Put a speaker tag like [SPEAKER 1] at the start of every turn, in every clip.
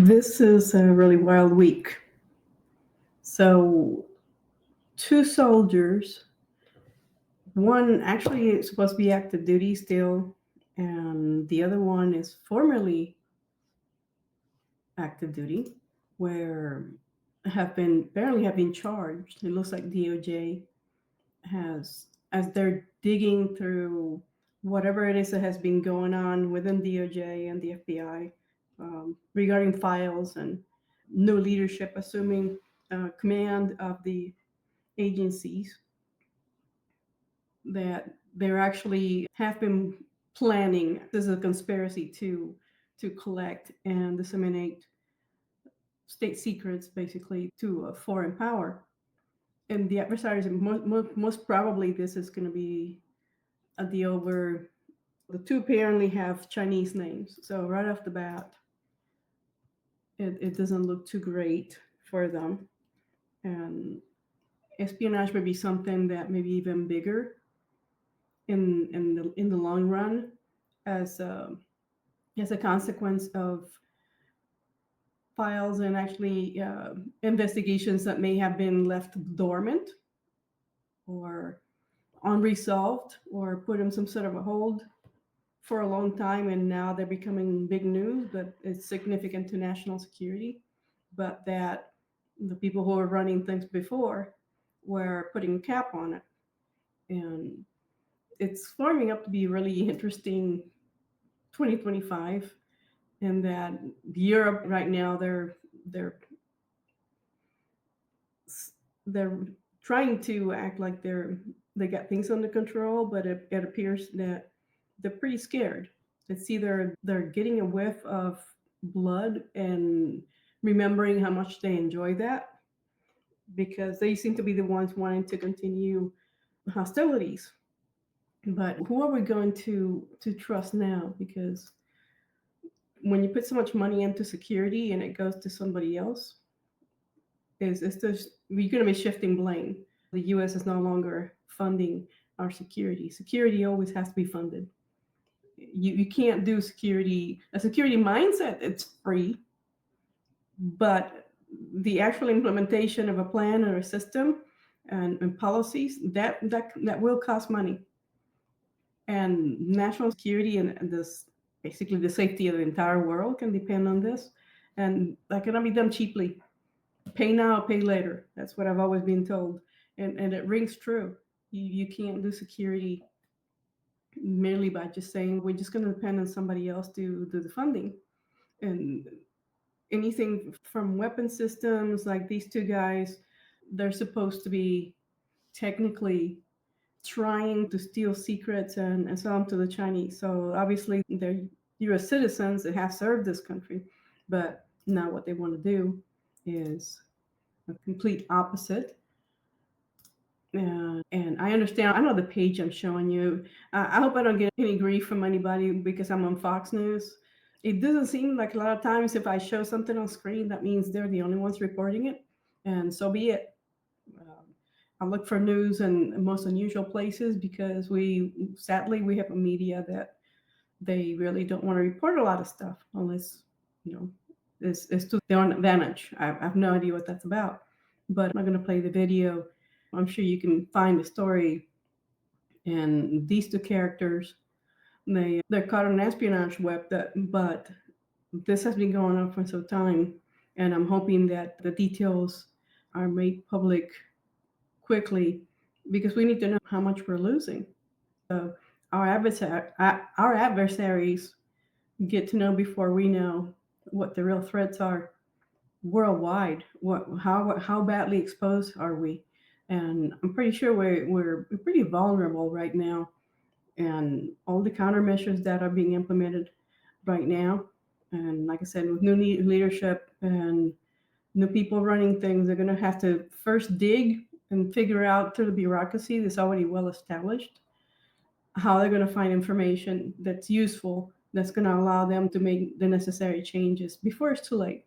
[SPEAKER 1] This is a really wild week. So, two soldiers, one actually is supposed to be active duty still, and the other one is formerly active duty, where have been charged. It looks like DOJ has, as they're digging through whatever it is that has been going on within DOJ and the FBI regarding files and new leadership assuming command of the agencies, that they're actually have been planning. This is a conspiracy to collect and disseminate state secrets, basically, to a foreign power. And the adversaries, most probably, this is going to be a deal where the two apparently have Chinese names. So right off the bat, it doesn't look too great for them. And espionage may be something that may be even bigger in the long run, as as a consequence of files and actually investigations that may have been left dormant or unresolved or put in some sort of a hold for a long time, and now they're becoming big news, but it's significant to national security. But that the people who were running things before were putting a cap on it. And it's forming up to be really interesting 2025, and that Europe right now, they're they're trying to act like they got things under control, but it appears that they're pretty scared. It's either they're getting a whiff of blood and remembering how much they enjoy that, because they seem to be the ones wanting to continue hostilities. But who are we going to trust now? Because when you put so much money into security and it goes to somebody else, is just we're going to be shifting blame. The U.S. is no longer funding our security. Security always has to be funded. You can't do a security mindset. It's free, but the actual implementation of a plan or a system and policies that will cost money. And national security and this basically the safety of the entire world can depend on this, and that cannot be done cheaply. Pay now, pay later. That's what I've always been told, and it rings true. You can't do security merely by just saying we're just going to depend on somebody else to do the funding. And anything from weapon systems, like these two guys, they're supposed to be technically trying to steal secrets and sell them to the Chinese. So obviously they're U.S. citizens that have served this country, but now what they want to do is a complete opposite. And I understand. I know the page I'm showing you. I hope I don't get any grief from anybody because I'm on Fox News. It doesn't seem like a lot of times if I show something on screen, that means they're the only ones reporting it, and so be it. I look for news in most unusual places because sadly, we have a media that they really don't want to report a lot of stuff unless, you know, it's to their own advantage. I have no idea what that's about, but I'm not going to play the video. I'm sure you can find the story. And these two characters, they're caught on an espionage web, but this has been going on for some time, and I'm hoping that the details are made public quickly, because we need to know how much we're losing. So our adversaries get to know before we know what the real threats are worldwide. How badly exposed are we? And I'm pretty sure we're pretty vulnerable right now, and all the countermeasures that are being implemented right now. And like I said, with new leadership and new people running things, they're going to have to first dig and figure out through the bureaucracy that's already well established how they're going to find information that's useful, that's going to allow them to make the necessary changes before it's too late.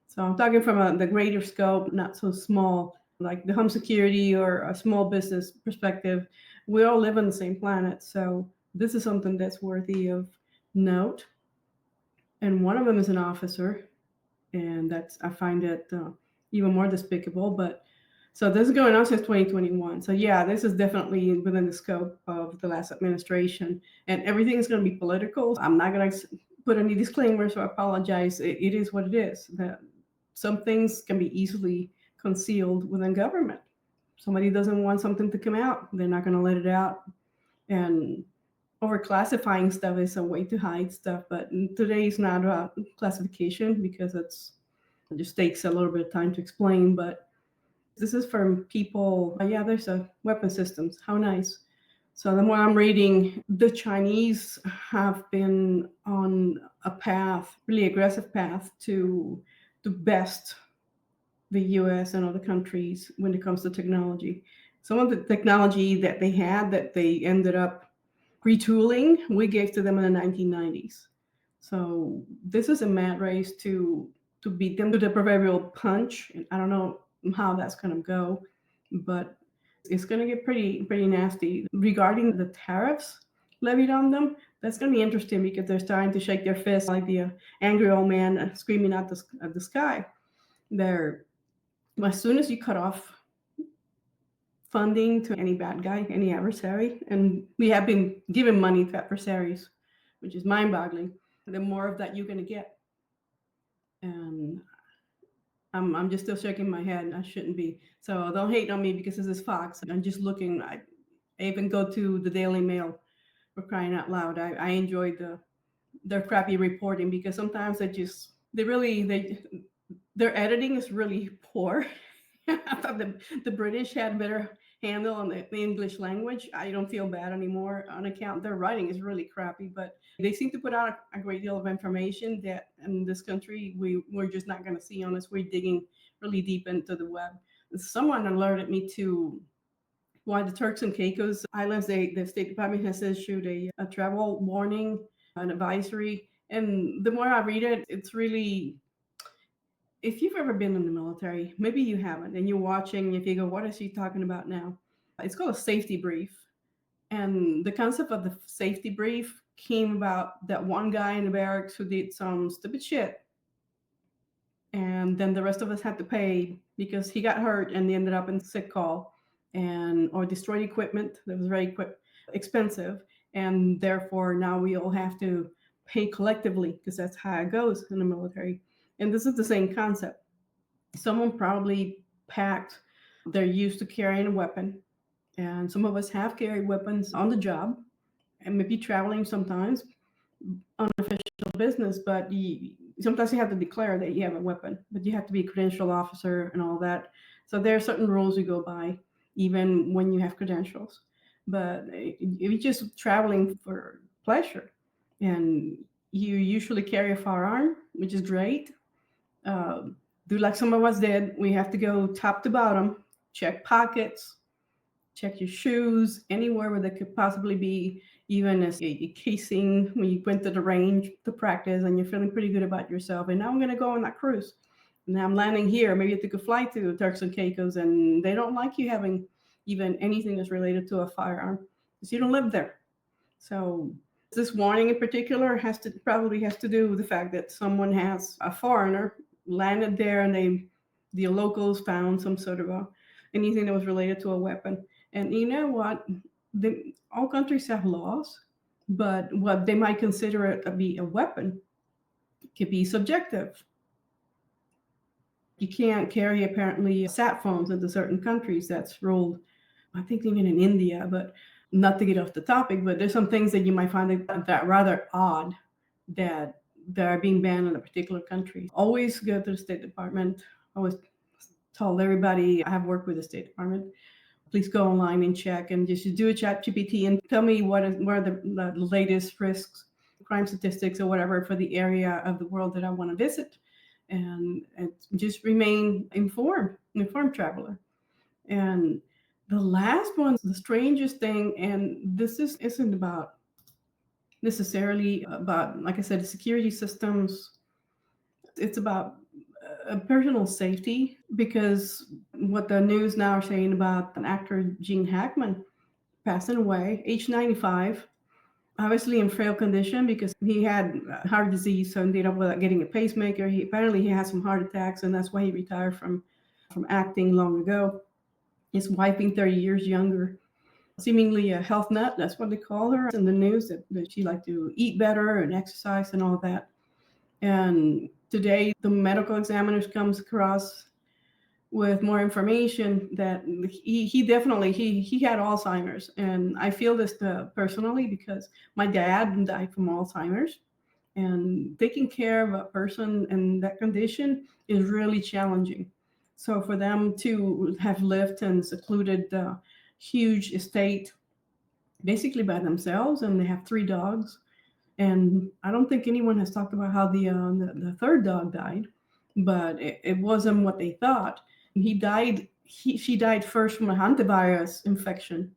[SPEAKER 1] So I'm talking from the greater scope, not so small, like the home security or a small business perspective. We all live on the same planet, so this is something that's worthy of note. And one of them is an officer, and I find it even more despicable. But so this is going on since 2021. So yeah, this is definitely within the scope of the last administration, and everything is going to be political. I'm not going to put any disclaimers or apologize. It is what it is. That some things can be easily concealed within government. Somebody doesn't want something to come out, they're not going to let it out. And overclassifying stuff is a way to hide stuff. But today is not about classification because it just takes a little bit of time to explain. But this is from people. Yeah, there's a weapon systems. How nice. So the more I'm reading, the Chinese have been on a path, really aggressive path to best the US and other countries when it comes to technology. Some of the technology that they had that they ended up retooling, we gave to them in the 1990s. So this is a mad race to beat them to the proverbial punch. And I don't know how that's going to go, but it's going to get pretty nasty. Regarding the tariffs levied on them, that's going to be interesting because they're starting to shake their fists like the angry old man screaming at the sky. They're as soon as you cut off funding to any bad guy, any adversary, and we have been giving money to adversaries, which is mind-boggling, the more of that you're going to get. And I'm just still shaking my head. I shouldn't be. So don't hate on me because this is Fox. I'm just looking. I even go to the Daily Mail for crying out loud. I enjoy their crappy reporting because sometimes their editing is really poor. I thought the British had better handle on the English language. I don't feel bad anymore on account their writing is really crappy, but they seem to put out a great deal of information that in this country we're just not going to see unless we're digging really deep into the web. Someone alerted me to why the Turks and Caicos Islands, the State Department has issued a travel warning, an advisory. And the more I read it, it's really, if you've ever been in the military, maybe you haven't, and you're watching, if you go, what is she talking about now? It's called a safety brief. And the concept of the safety brief came about that one guy in the barracks who did some stupid shit. And then the rest of us had to pay because he got hurt and he ended up in sick call and or destroyed equipment that was very expensive. And therefore now we all have to pay collectively because that's how it goes in the military. And this is the same concept. Someone probably packed, they're used to carrying a weapon. And some of us have carried weapons on the job and maybe traveling sometimes on official business, but sometimes you have to declare that you have a weapon, but you have to be a credential officer and all that. So there are certain rules you go by, even when you have credentials. But if you're just traveling for pleasure and you usually carry a firearm, which is great, do like some of us did. We have to go top to bottom, check pockets, check your shoes, anywhere where there could possibly be even a casing when you went to the range to practice and you're feeling pretty good about yourself. And now I'm going to go on that cruise. And now I'm landing here. Maybe you take a flight to Turks and Caicos and they don't like you having even anything that's related to a firearm because you don't live there. So this warning in particular probably has to do with the fact that someone has a foreigner landed there and the locals found some sort of anything that was related to a weapon. And you know what? All countries have laws, but what they might consider it to be a weapon could be subjective. You can't carry apparently sat phones into certain countries. That's ruled, I think, even in India. But not to get off the topic, but there's some things that you might find that rather odd that are being banned in a particular country. Always go to the State Department. Always told everybody I have worked with the State Department. Please go online and check and just do a chat GPT and tell me what are the latest risks, crime statistics or whatever for the area of the world that I want to visit. And just remain informed traveler. And the last one, the strangest thing, and this isn't about necessarily about, like I said, the security systems. It's about personal safety because what the news now are saying about an actor, Gene Hackman, passing away, age 95. obviously in frail condition because he had heart disease, so ended up with getting a pacemaker. He had some heart attacks, and that's why he retired from acting long ago. His wife being 30 years younger, seemingly a health nut. That's what they call her in the news, that she liked to eat better and exercise and all that. And today, the medical examiners comes across with more information that he definitely he had Alzheimer's, and I feel this personally because my dad died from Alzheimer's, and taking care of a person in that condition is really challenging. So for them to have lived in secluded, huge estate, basically by themselves, and they have 3 dogs, and I don't think anyone has talked about how the third dog died, but it wasn't what they thought. She died first from a hantavirus infection,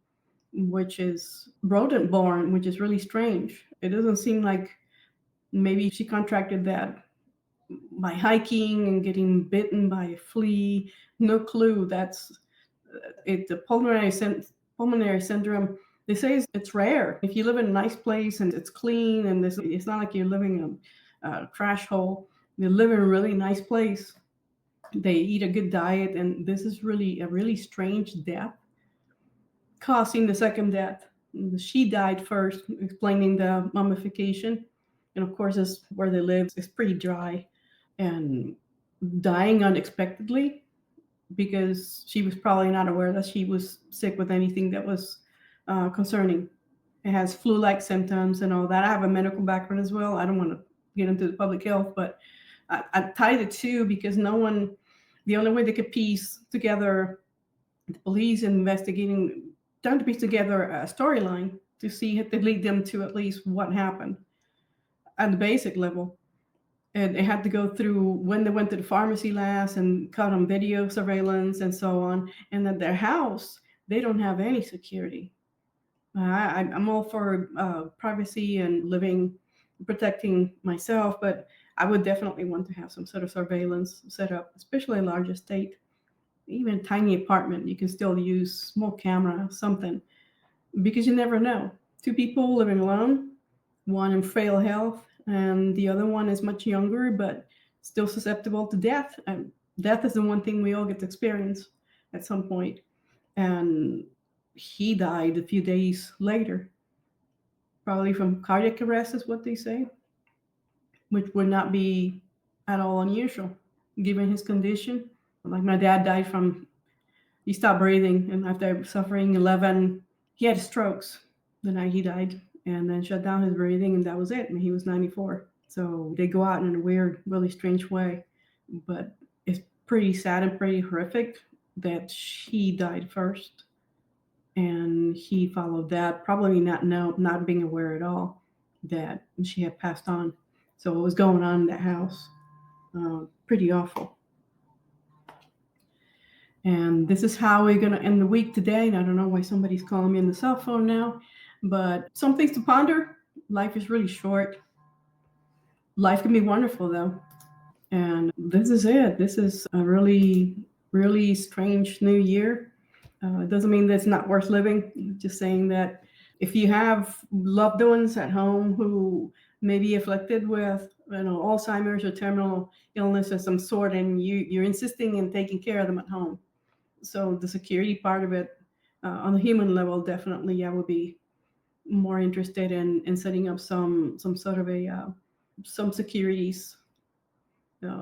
[SPEAKER 1] which is rodent borne, which is really strange. It doesn't seem like maybe she contracted that by hiking and getting bitten by a flea. No clue. That's it. The pulmonary syndrome. They say it's rare. If you live in a nice place and it's clean and it's not like you're living in a trash hole. You live in a really nice place. They eat a good diet, and this is really a really strange death, causing the second death. She died first, explaining the mummification, and of course, is where they live. It's pretty dry, and dying unexpectedly because she was probably not aware that she was sick with anything that was concerning. It has flu-like symptoms and all that. I have a medical background as well. I don't want to get into the public health, but I tied it to because the only way they could piece together the police investigating, trying to piece together a storyline to see if they lead them to at least what happened at the basic level. And they had to go through when they went to the pharmacy last and caught on video surveillance and so on. And at their house, they don't have any security. I'm all for privacy and living, protecting myself, but I would definitely want to have some sort of surveillance set up, especially a large estate, even a tiny apartment. You can still use small camera, something, because you never know. 2 people living alone, one in frail health, and the other one is much younger but still susceptible to death. And death is the one thing we all get to experience at some point. And he died a few days later, probably from cardiac arrest, is what they say, which would not be at all unusual given his condition. Like my dad died from, he stopped breathing, and after suffering 11, he had strokes the night he died, and then shut down his breathing, and that was it. And he was 94. So they go out in a weird, really strange way, but it's pretty sad and pretty horrific that she died first, and he followed that, probably not being aware at all that she had passed on. So what was going on in that house? Pretty awful. And this is how we're going to end the week today. And I don't know why somebody's calling me on the cell phone now, but some things to ponder. Life is really short. Life can be wonderful, though. And this is it. This is a really, really strange new year. It doesn't mean that it's not worth living. Just saying that if you have loved ones at home who may be afflicted with Alzheimer's or terminal illness of some sort, and you're insisting in taking care of them at home. So the security part of it, on the human level, definitely I would be more interested in setting up some sort of some securities,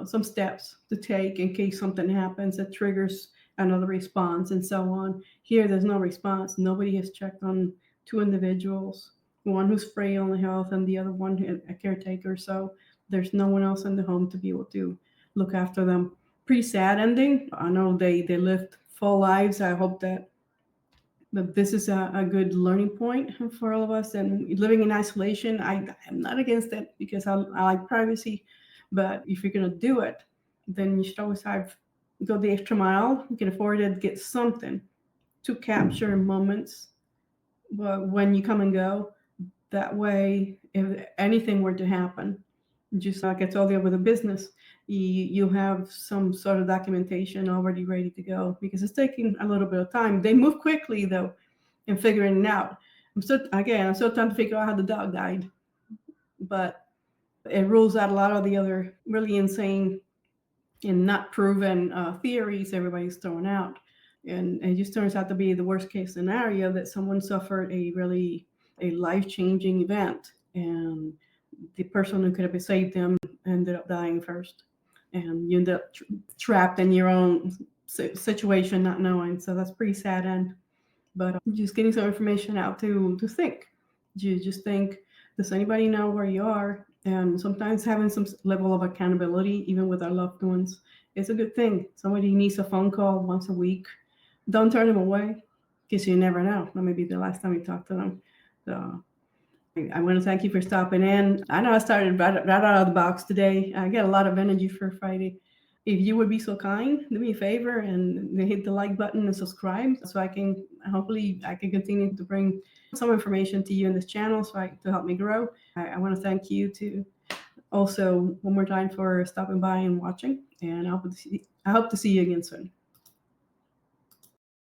[SPEAKER 1] some steps to take in case something happens that triggers another response and so on. Here, there's no response. Nobody has checked on 2 individuals, one who's frail in health and the other one a caretaker. So there's no one else in the home to be able to look after them. Pretty sad ending. I know they lived full lives. I hope that this is a good learning point for all of us. And living in isolation, I'm not against it because I like privacy. But if you're going to do it, then you should always go the extra mile. You can afford it, get something to capture moments when you come and go. That way, if anything were to happen, just like I told you with a business, you have some sort of documentation already ready to go because it's taking a little bit of time. They move quickly though in figuring it out. I'm still trying to figure out how the dog died, but it rules out a lot of the other really insane and not proven theories everybody's throwing out. And it just turns out to be the worst case scenario that someone suffered a life changing event, and the person who could have saved them ended up dying first, and you end up trapped in your own situation, not knowing. So that's pretty sad end. But just getting some information out to think. You just think, does anybody know where you are? And sometimes having some level of accountability, even with our loved ones, is a good thing. Somebody needs a phone call once a week. Don't turn them away, because you never know. That may be the last time you talk to them. So I want to thank you for stopping in. I know I started right out of the box today. I get a lot of energy for Friday. If you would be so kind, do me a favor and hit the like button and subscribe, so I can continue to bring some information to you in this channel, to help me grow. I want to thank you to also one more time for stopping by and watching, and I hope to see you again soon.